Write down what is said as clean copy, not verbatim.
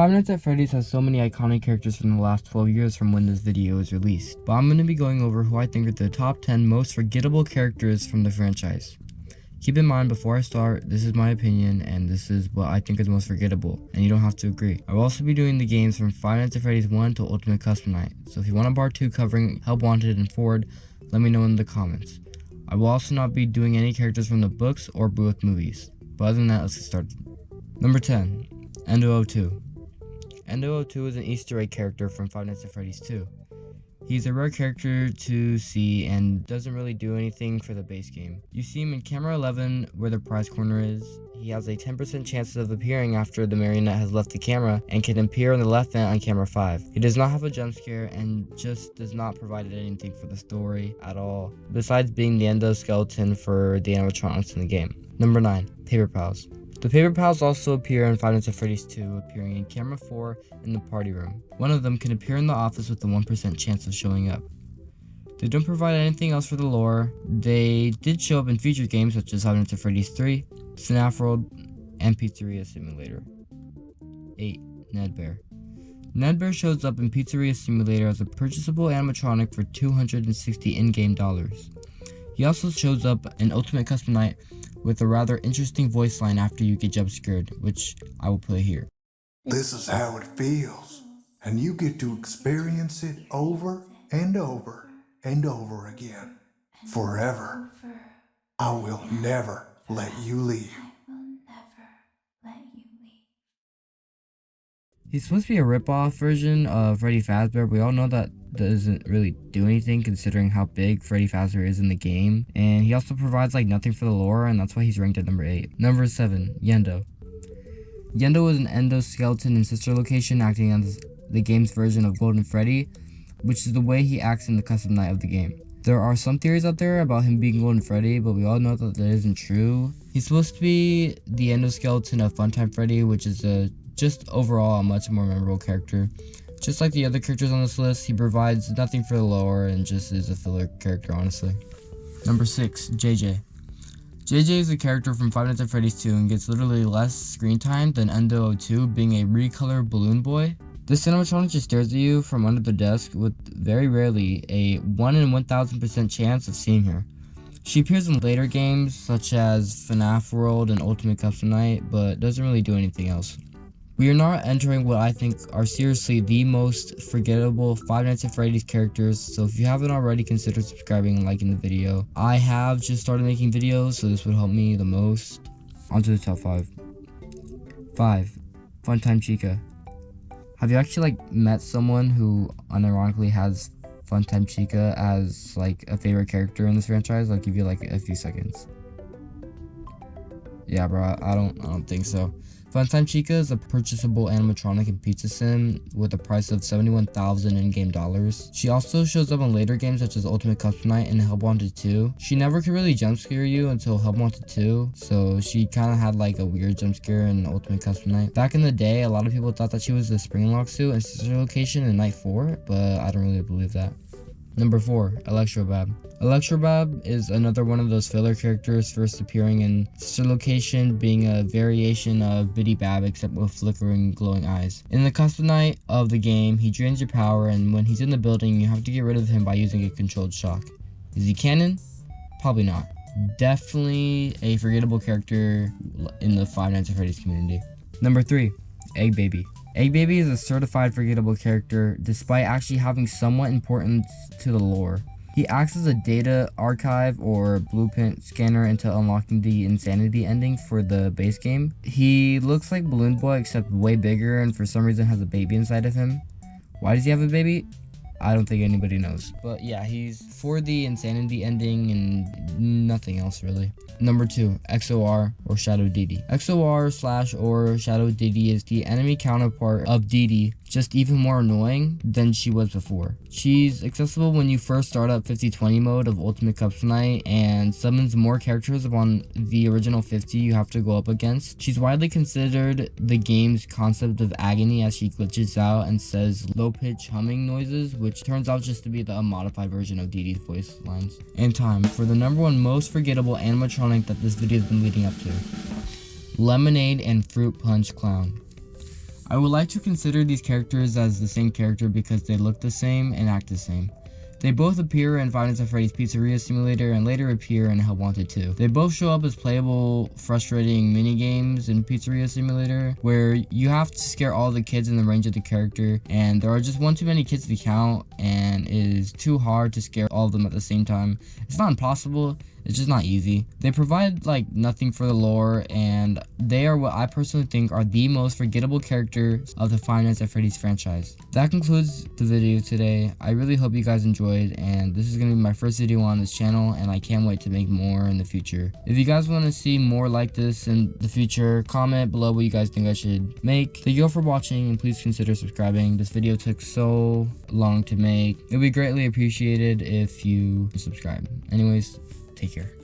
Five Nights at Freddy's has so many iconic characters from the last 12 years from when this video was released, but I'm going to be going over who I think are the top 10 most forgettable characters from the franchise. Keep in mind, before I start, this is my opinion and this is what I think are the most forgettable, and you don't have to agree. I will also be doing the games from Five Nights at Freddy's 1 to Ultimate Custom Night, so if you want a part 2 covering Help Wanted and Forward, let me know in the comments. I will also not be doing any characters from the books or Booth movies, but other than that, let's get started. Number 10, Endo02. Endo02 is an Easter egg character from Five Nights at Freddy's 2. He's a rare character to see and doesn't really do anything for the base game. You see him in camera 11 where the prize corner is. He has a 10% chance of appearing after the marionette has left the camera and can appear on the left vent on camera 5. He does not have a jump scare and just does not provide anything for the story at all, besides being the endoskeleton for the animatronics in the game. Number 9, Paper Pals. The Paper Pals also appear in Five Nights at Freddy's 2, appearing in camera 4 in the party room. One of them can appear in the office with a 1% chance of showing up. They don't provide anything else for the lore. They did show up in featured games such as Five Nights at Freddy's 3, FNaF World, and Pizzeria Simulator. 8. Ned Bear. Ned Bear shows up in Pizzeria Simulator as a purchasable animatronic for $260 in-game dollars. He also shows up in Ultimate Custom Night with a rather interesting voice line after you get jump scared, which I will play here. This is how it feels, and you get to experience it over and over and over again, forever. I will never let you leave. He's supposed to be a rip-off version of Freddy Fazbear. We all know that doesn't really do anything considering how big Freddy Fazbear is in the game, and he also provides like nothing for the lore, and that's why he's ranked at number 8. Number 7, Yendo. Yendo is an endoskeleton in Sister Location, acting as the game's version of Golden Freddy, which is the way he acts in the custom night of the game. There are some theories out there about him being Golden Freddy, but we all know that isn't true. He's supposed to be the endoskeleton of Funtime Freddy, which is just overall a much more memorable character. Just like the other characters on this list, he provides nothing for the lore and just is a filler character, honestly. Number 6, JJ. JJ is a character from Five Nights at Freddy's 2 and gets literally less screen time than Endo02, being a recolored balloon boy. This animatronic just stares at you from under the desk with very rarely a 1 in 1000% chance of seeing her. She appears in later games such as FNaF World and Ultimate Custom Night, but doesn't really do anything else. We are now entering what I think are seriously the most forgettable Five Nights at Freddy's characters, so if you haven't already, consider subscribing and liking the video. I have just started making videos, so this would help me the most. On to the top 5. 5. Funtime Chica. Have you actually met someone who unironically has Funtime Chica as a favorite character in this franchise? I'll give you a few seconds. Yeah, bro, I don't think so. Funtime Chica is a purchasable animatronic in Pizza Sim with a price of $71,000 in-game dollars. She also shows up in later games such as Ultimate Custom Night and Help Wanted 2. She never could really jump scare you until Help Wanted 2, so she kind of had a weird jump scare in Ultimate Custom Night. Back in the day, a lot of people thought that she was the Spring Lock suit in Sister Location in Night 4, but I don't really believe that. Number 4, Electrobab. Electrobab is another one of those filler characters, first appearing in Sister Location, being a variation of Biddy Bab except with flickering glowing eyes. In the custom night of the game, he drains your power, and when he's in the building, you have to get rid of him by using a controlled shock. Is he canon? Probably not. Definitely a forgettable character in the Five Nights at Freddy's community. Number 3, Egg Baby. Egg Baby is a certified forgettable character, despite actually having somewhat importance to the lore. He acts as a data archive or blueprint scanner until unlocking the Insanity ending for the base game. He looks like Balloon Boy except way bigger, and for some reason has a baby inside of him. Why does he have a baby? I don't think anybody knows. But yeah, he's for the Insanity ending and nothing else really. Number 2, XOR or Shadow Didi. XOR/or Shadow Didi is the enemy counterpart of Didi, just even more annoying than she was before. She's accessible when you first start up 50-20 mode of Ultimate Custom Night and summons more characters upon the original 50 you have to go up against. She's widely considered the game's concept of agony as she glitches out and says low-pitch humming noises, which turns out just to be the unmodified version of Didi's voice lines. And time for the number 1 most forgettable animatronic that this video has been leading up to. Lemonade and Fruit Punch Clown. I would like to consider these characters as the same character because they look the same and act the same. They both appear in Five Nights at Freddy's Pizzeria Simulator and later appear in Help Wanted 2. They both show up as playable, frustrating minigames in Pizzeria Simulator, where you have to scare all the kids in the range of the character, and there are just one too many kids to count, and it is too hard to scare all of them at the same time. It's not impossible, it's just not easy. They provide like nothing for the lore, and they are what I personally think are the most forgettable characters of the Five Nights at Freddy's franchise. That concludes the video today. I really hope you guys enjoyed, and this is going to be my first video on this channel, and I can't wait to make more in the future. If you guys want to see more like this in the future, comment below what you guys think I should make. Thank you all for watching, and please consider subscribing. This video took so long to make. It would be greatly appreciated if you subscribe. Anyways, take care.